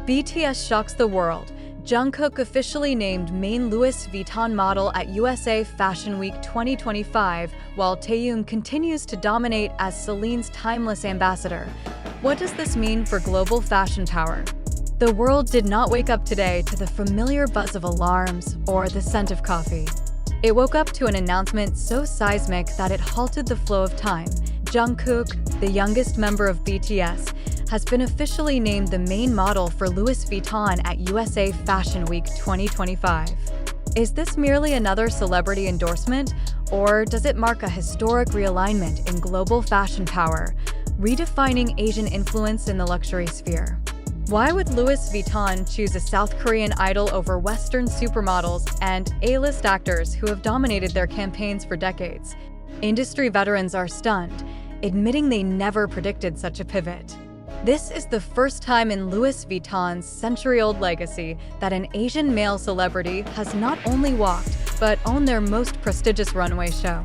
BTS shocks the world. Jungkook officially named main Louis Vuitton model at USA Fashion Week 2025, while Taehyung continues to dominate as Celine's timeless ambassador. What does this mean for global fashion power? The world did not wake up today to the familiar buzz of alarms or the scent of coffee. It woke up to an announcement so seismic that it halted the flow of time. Jungkook, the youngest member of BTS, has been officially named the main model for Louis Vuitton at USA Fashion Week 2025. Is this merely another celebrity endorsement, or does it mark a historic realignment in global fashion power, redefining Asian influence in the luxury sphere? Why would Louis Vuitton choose a South Korean idol over Western supermodels and A-list actors who have dominated their campaigns for decades? Industry veterans are stunned, admitting they never predicted such a pivot. This is the first time in Louis Vuitton's century-old legacy that an Asian male celebrity has not only walked, but owned their most prestigious runway show.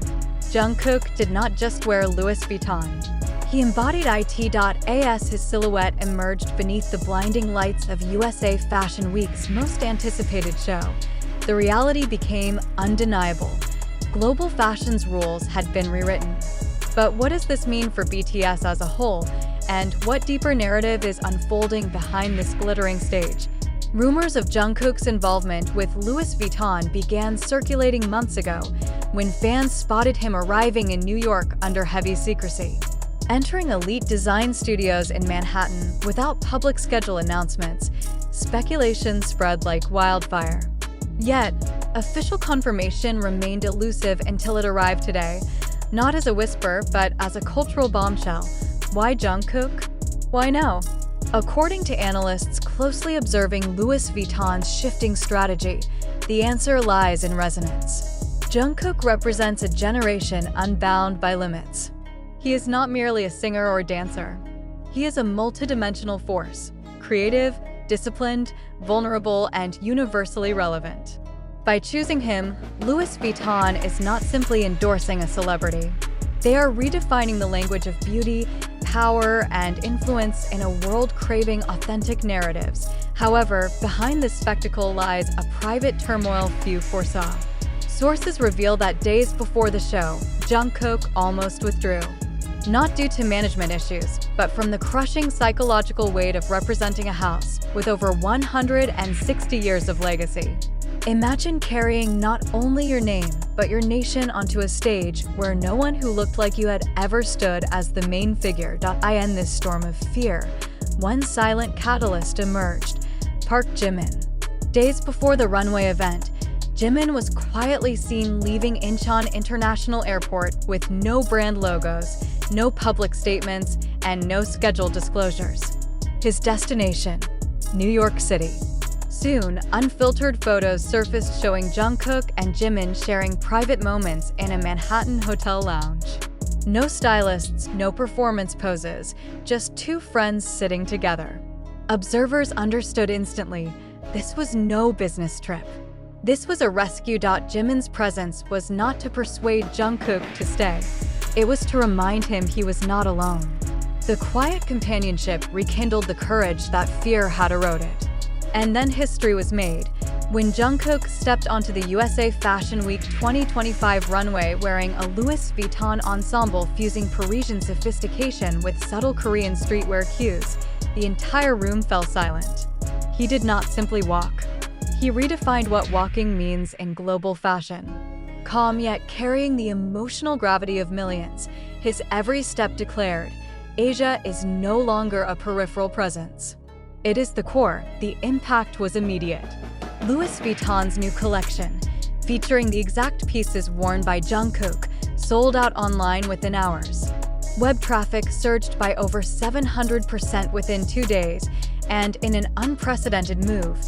Jungkook did not just wear Louis Vuitton. He embodied it. As his silhouette emerged beneath the blinding lights of USA Fashion Week's most anticipated show. The reality became undeniable. Global fashion's rules had been rewritten. But what does this mean for BTS as a whole? And what deeper narrative is unfolding behind this glittering stage? Rumors of Jungkook's involvement with Louis Vuitton began circulating months ago, when fans spotted him arriving in New York under heavy secrecy. Entering elite design studios in Manhattan without public schedule announcements, speculation spread like wildfire. Yet, official confirmation remained elusive until it arrived today, not as a whisper, but as a cultural bombshell. Why Jungkook? Why now? According to analysts closely observing Louis Vuitton's shifting strategy, the answer lies in resonance. Jungkook represents a generation unbound by limits. He is not merely a singer or dancer. He is a multidimensional force, creative, disciplined, vulnerable, and universally relevant. By choosing him, Louis Vuitton is not simply endorsing a celebrity. They are redefining the language of beauty, power, and influence in a world craving authentic narratives. However, behind this spectacle lies a private turmoil few foresaw. Sources reveal that days before the show, Jungkook almost withdrew. Not due to management issues, but from the crushing psychological weight of representing a house with over 160 years of legacy. Imagine carrying not only your name, but your nation onto a stage where no one who looked like you had ever stood as the main figure. In this storm of fear, one silent catalyst emerged: Park Jimin. Days before the runway event, Jimin was quietly seen leaving Incheon International Airport with no brand logos, no public statements, and no scheduled disclosures. His destination: New York City. Soon, unfiltered photos surfaced showing Jungkook and Jimin sharing private moments in a Manhattan hotel lounge. No stylists, no performance poses, just two friends sitting together. Observers understood instantly, this was no business trip. This was a rescue. Jimin's presence was not to persuade Jungkook to stay. It was to remind him he was not alone. The quiet companionship rekindled the courage that fear had eroded. And then history was made, when Jungkook stepped onto the USA Fashion Week 2025 runway wearing a Louis Vuitton ensemble fusing Parisian sophistication with subtle Korean streetwear cues. The entire room fell silent. He did not simply walk. He redefined what walking means in global fashion. Calm yet carrying the emotional gravity of millions, his every step declared, Asia is no longer a peripheral presence. It is the core. The impact was immediate. Louis Vuitton's new collection, featuring the exact pieces worn by Jungkook, sold out online within hours. Web traffic surged by over 700% within 2 days, and in an unprecedented move,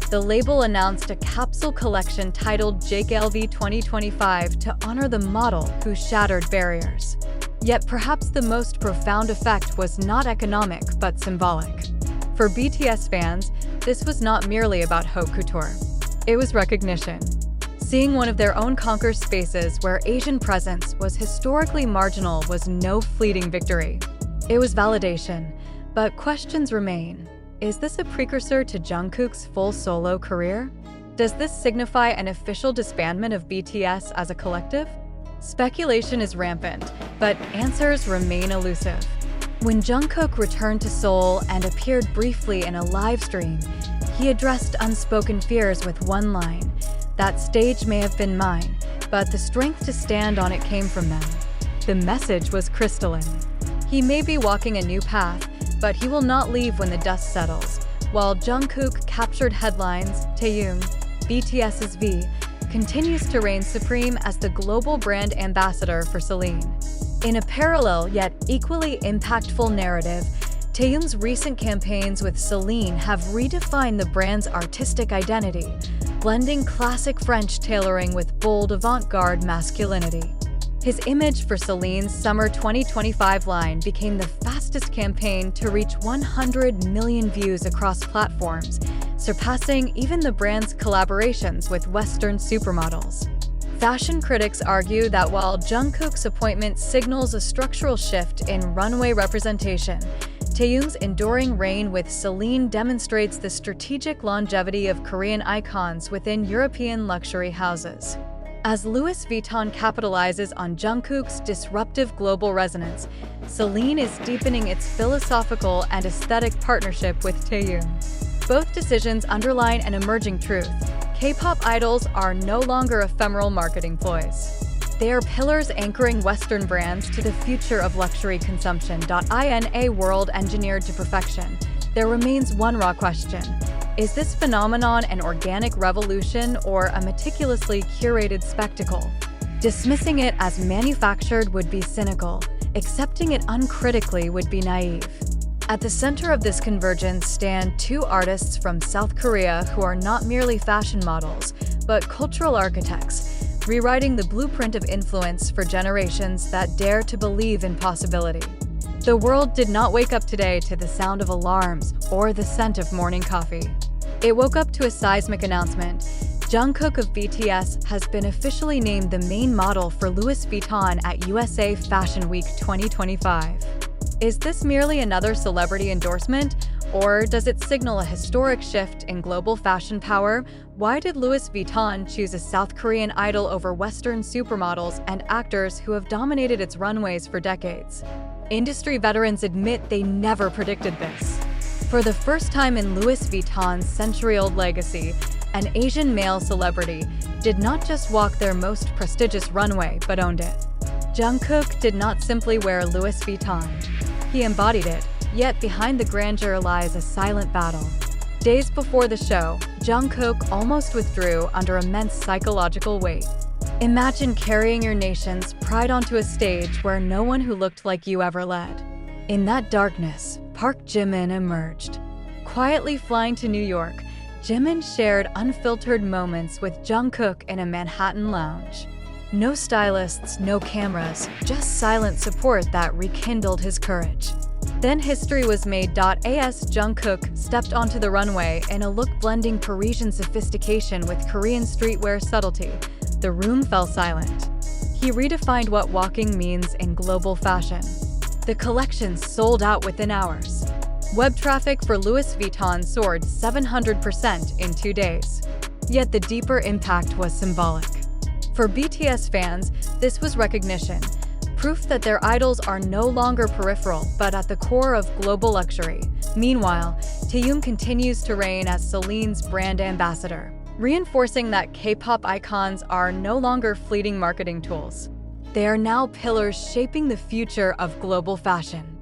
the label announced a capsule collection titled JKLV 2025 to honor the model who shattered barriers. Yet perhaps the most profound effect was not economic but symbolic. For BTS fans, this was not merely about haute couture. It was recognition. Seeing one of their own conquer spaces where Asian presence was historically marginal was no fleeting victory. It was validation, but questions remain. Is this a precursor to Jungkook's full solo career? Does this signify an official disbandment of BTS as a collective? Speculation is rampant, but answers remain elusive. When Jungkook returned to Seoul and appeared briefly in a live stream, he addressed unspoken fears with one line: "That stage may have been mine, but the strength to stand on it came from them." The message was crystalline. He may be walking a new path, but he will not leave when the dust settles. While Jungkook captured headlines, Taehyung, BTS's V, continues to reign supreme as the global brand ambassador for Celine. In a parallel yet equally impactful narrative, Taehyung's recent campaigns with Celine have redefined the brand's artistic identity, blending classic French tailoring with bold avant-garde masculinity. His image for Celine's summer 2025 line became the fastest campaign to reach 100 million views across platforms, surpassing even the brand's collaborations with Western supermodels. Fashion critics argue that while Jungkook's appointment signals a structural shift in runway representation, Taehyung's enduring reign with Celine demonstrates the strategic longevity of Korean icons within European luxury houses. As Louis Vuitton capitalizes on Jungkook's disruptive global resonance, Celine is deepening its philosophical and aesthetic partnership with Taehyung. Both decisions underline an emerging truth: K-pop idols are no longer ephemeral marketing ploys. They are pillars anchoring Western brands to the future of luxury consumption. In a world engineered to perfection, there remains one raw question: is this phenomenon an organic revolution or a meticulously curated spectacle? Dismissing it as manufactured would be cynical. Accepting it uncritically would be naive. At the center of this convergence stand two artists from South Korea who are not merely fashion models, but cultural architects, rewriting the blueprint of influence for generations that dare to believe in possibility. The world did not wake up today to the sound of alarms or the scent of morning coffee. It woke up to a seismic announcement. Jungkook of BTS has been officially named the main model for Louis Vuitton at USA Fashion Week 2025. Is this merely another celebrity endorsement, or does it signal a historic shift in global fashion power? Why did Louis Vuitton choose a South Korean idol over Western supermodels and actors who have dominated its runways for decades? Industry veterans admit they never predicted this. For the first time in Louis Vuitton's century-old legacy, an Asian male celebrity did not just walk their most prestigious runway, but owned it. Jungkook did not simply wear Louis Vuitton. He embodied it, yet behind the grandeur lies a silent battle. Days before the show, Jungkook almost withdrew under immense psychological weight. Imagine carrying your nation's pride onto a stage where no one who looked like you ever led. In that darkness, Park Jimin emerged. Quietly flying to New York, Jimin shared unfiltered moments with Jungkook in a Manhattan lounge. No stylists, no cameras, just silent support that rekindled his courage. Then history was made. As Jungkook stepped onto the runway in a look blending Parisian sophistication with Korean streetwear subtlety, the room fell silent. He redefined what walking means in global fashion. The collection sold out within hours. Web traffic for Louis Vuitton soared 700% in 2 days. Yet the deeper impact was symbolic. For BTS fans, this was recognition, proof that their idols are no longer peripheral but at the core of global luxury. Meanwhile, Taehyung continues to reign as Celine's brand ambassador, reinforcing that K-pop icons are no longer fleeting marketing tools. They are now pillars shaping the future of global fashion.